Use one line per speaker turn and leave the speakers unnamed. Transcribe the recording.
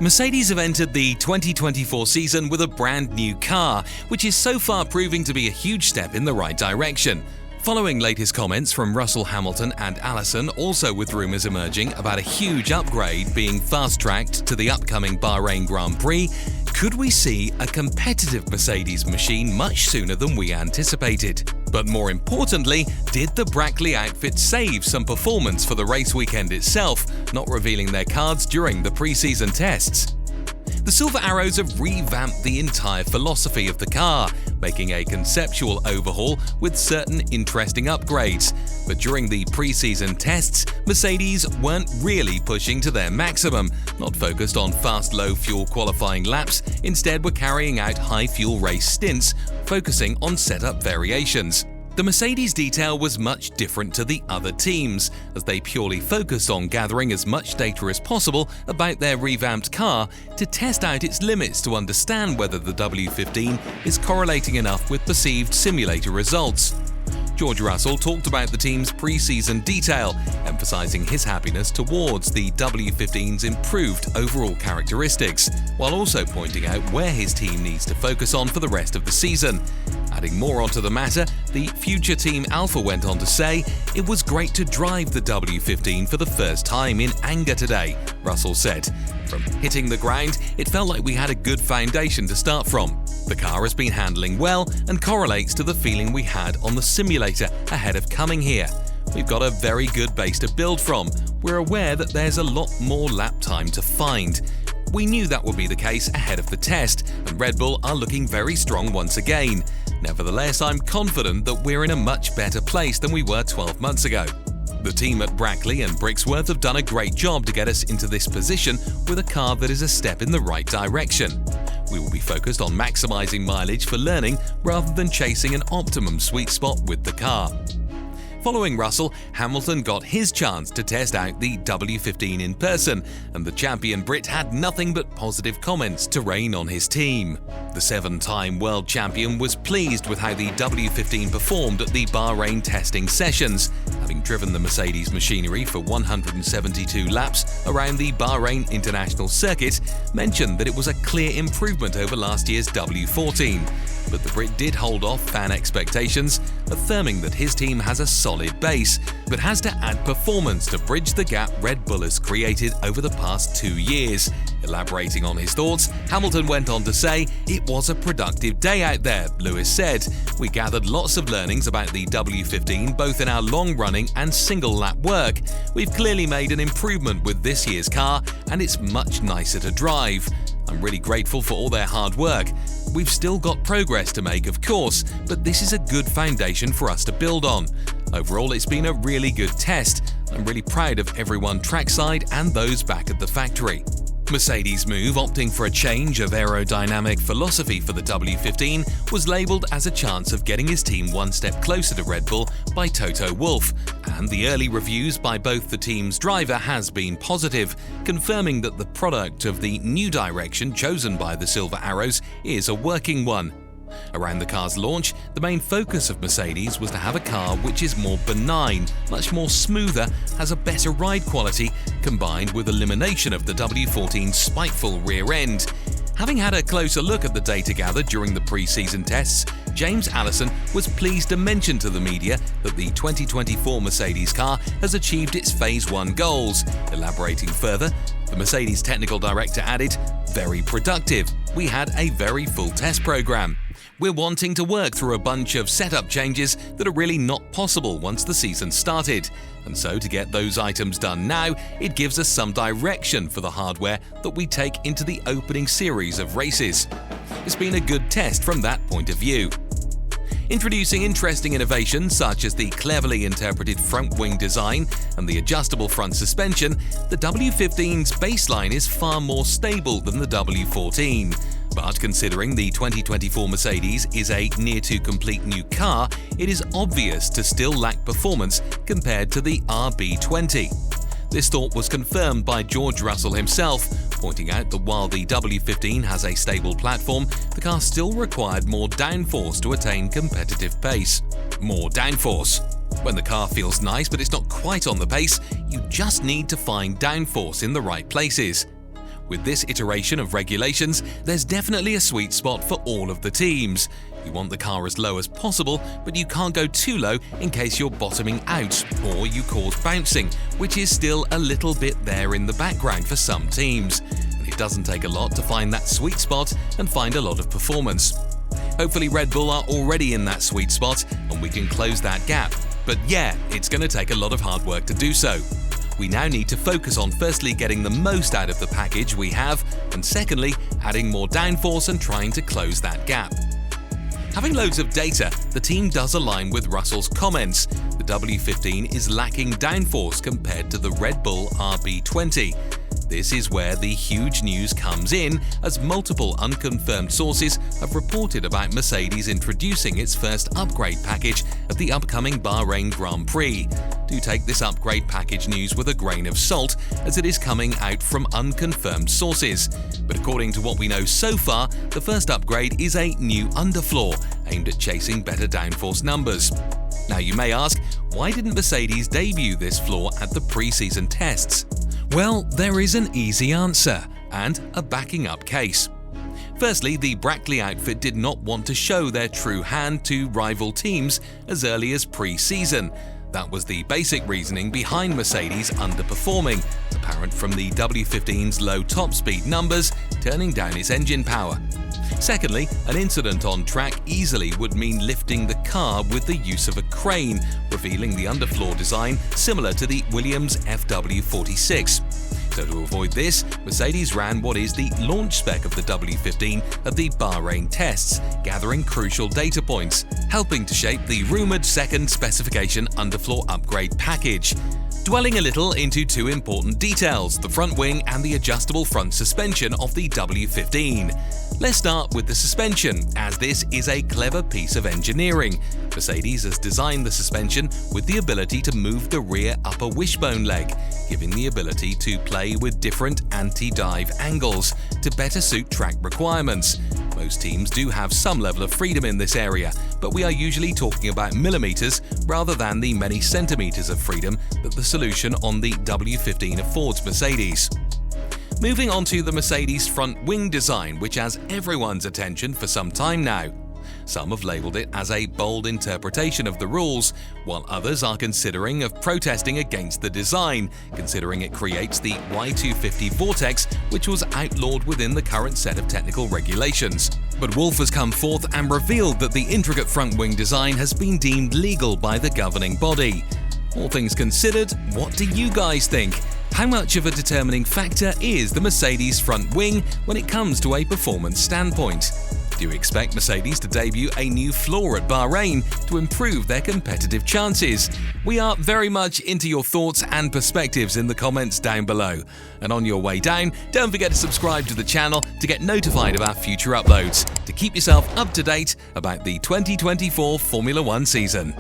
Mercedes have entered the 2024 season with a brand new car, which is so far proving to be a huge step in the right direction. Following latest comments from Russell Hamilton and Allison, also with rumours emerging about a huge upgrade being fast-tracked to the upcoming Bahrain Grand Prix, could we see a competitive Mercedes machine much sooner than we anticipated? But more importantly, did the Brackley outfit save some performance for the race weekend itself, not revealing their cards during the pre-season tests? The Silver Arrows have revamped the entire philosophy of the car, making a conceptual overhaul with certain interesting upgrades. But during the pre-season tests, Mercedes weren't really pushing to their maximum, not focused on fast low-fuel qualifying laps, instead were carrying out high-fuel race stints, focusing on setup variations. The Mercedes detail was much different to the other teams, as they purely focused on gathering as much data as possible about their revamped car to test out its limits to understand whether the W15 is correlating enough with perceived simulator results. George Russell talked about the team's pre-season detail, emphasizing his happiness towards the W15's improved overall characteristics, while also pointing out where his team needs to focus on for the rest of the season. Adding more onto the matter, the future Team Alpha went on to say, "It was great to drive the W15 for the first time in anger today," Russell said. "From hitting the ground, it felt like we had a good foundation to start from. The car has been handling well and correlates to the feeling we had on the simulator ahead of coming here. We've got a very good base to build from. We're aware that there's a lot more lap time to find. We knew that would be the case ahead of the test, and Red Bull are looking very strong once again. Nevertheless, I'm confident that we're in a much better place than we were 12 months ago. The team at Brackley and Brixworth have done a great job to get us into this position with a car that is a step in the right direction. We will be focused on maximizing mileage for learning rather than chasing an optimum sweet spot with the car." Following Russell, Hamilton got his chance to test out the W15 in person, and the champion Brit had nothing but positive comments to rain on his team. The 7-time world champion was pleased with how the W15 performed at the Bahrain testing sessions, having driven the Mercedes machinery for 172 laps around the Bahrain International Circuit, mentioned that it was a clear improvement over last year's W14. But the Brit did hold off fan expectations, affirming that his team has a solid base, but has to add performance to bridge the gap Red Bull has created over the past 2 years. Elaborating on his thoughts, Hamilton went on to say, "It was a productive day out there," Lewis said. "We gathered lots of learnings about the W15 both in our long-running and single-lap work. We've clearly made an improvement with this year's car, and it's much nicer to drive. I'm really grateful for all their hard work. We've still got progress to make, of course, but this is a good foundation for us to build on. Overall, it's been a really good test. I'm really proud of everyone trackside and those back at the factory." Mercedes' move, opting for a change of aerodynamic philosophy for the W15, was labelled as a chance of getting his team one step closer to Red Bull by Toto Wolff, and the early reviews by both the team's driver has been positive, confirming that the product of the new direction chosen by the Silver Arrows is a working one. Around the car's launch, the main focus of Mercedes was to have a car which is more benign, much more smoother, has a better ride quality, combined with elimination of the W14's spiteful rear end. Having had a closer look at the data gathered during the pre-season tests, James Allison was pleased to mention to the media that the 2024 Mercedes car has achieved its Phase 1 goals. Elaborating further, the Mercedes technical director added, "Very productive. We had a very full test program. We're wanting to work through a bunch of setup changes that are really not possible once the season started. And so to get those items done now, it gives us some direction for the hardware that we take into the opening series of races. It's been a good test from that point of view." Introducing interesting innovations such as the cleverly interpreted front wing design and the adjustable front suspension, the W15's baseline is far more stable than the W14. But considering the 2024 Mercedes is a near-to-complete new car, it is obvious to still lack performance compared to the RB20. This thought was confirmed by George Russell himself, pointing out that while the W15 has a stable platform, the car still required more downforce to attain competitive pace. More downforce. When the car feels nice but it's not quite on the pace, you just need to find downforce in the right places. With this iteration of regulations, there's definitely a sweet spot for all of the teams. You want the car as low as possible, but you can't go too low in case you're bottoming out or you cause bouncing, which is still a little bit there in the background for some teams. And it doesn't take a lot to find that sweet spot and find a lot of performance. Hopefully Red Bull are already in that sweet spot and we can close that gap. But yeah, it's going to take a lot of hard work to do so. We now need to focus on firstly getting the most out of the package we have, and secondly, adding more downforce and trying to close that gap. Having loads of data, the team does align with Russell's comments. The W15 is lacking downforce compared to the Red Bull RB20. This is where the huge news comes in, as multiple unconfirmed sources have reported about Mercedes introducing its first upgrade package at the upcoming Bahrain Grand Prix. Do take this upgrade package news with a grain of salt, as it is coming out from unconfirmed sources. But according to what we know so far, the first upgrade is a new underfloor, aimed at chasing better downforce numbers. Now you may ask, why didn't Mercedes debut this floor at the pre-season tests? Well, there is an easy answer, and a backing up case. Firstly, the Brackley outfit did not want to show their true hand to rival teams as early as pre-season. That was the basic reasoning behind Mercedes underperforming, apparent from the W15's low top speed numbers, turning down its engine power. Secondly, an incident on track easily would mean lifting the car with the use of a crane, revealing the underfloor design similar to the Williams FW46. So to avoid this, Mercedes ran what is the launch spec of the W15 at the Bahrain tests, gathering crucial data points, helping to shape the rumoured second specification underfloor upgrade package. Dwelling a little into two important details, the front wing and the adjustable front suspension of the W15. Let's start with the suspension, as this is a clever piece of engineering. Mercedes has designed the suspension with the ability to move the rear upper wishbone leg, giving the ability to play with different anti-dive angles to better suit track requirements. Most teams do have some level of freedom in this area, but we are usually talking about millimeters rather than the many centimeters of freedom that the solution on the W15 affords Mercedes. Moving on to the Mercedes front wing design, which has everyone's attention for some time now. Some have labelled it as a bold interpretation of the rules, while others are considering of protesting against the design, considering it creates the Y250 vortex, which was outlawed within the current set of technical regulations. But Wolf has come forth and revealed that the intricate front wing design has been deemed legal by the governing body. All things considered, what do you guys think? How much of a determining factor is the Mercedes front wing when it comes to a performance standpoint? Do you expect Mercedes to debut a new floor at Bahrain to improve their competitive chances? We are very much into your thoughts and perspectives in the comments down below. And on your way down, don't forget to subscribe to the channel to get notified about future uploads, to keep yourself up to date about the 2024 Formula One season.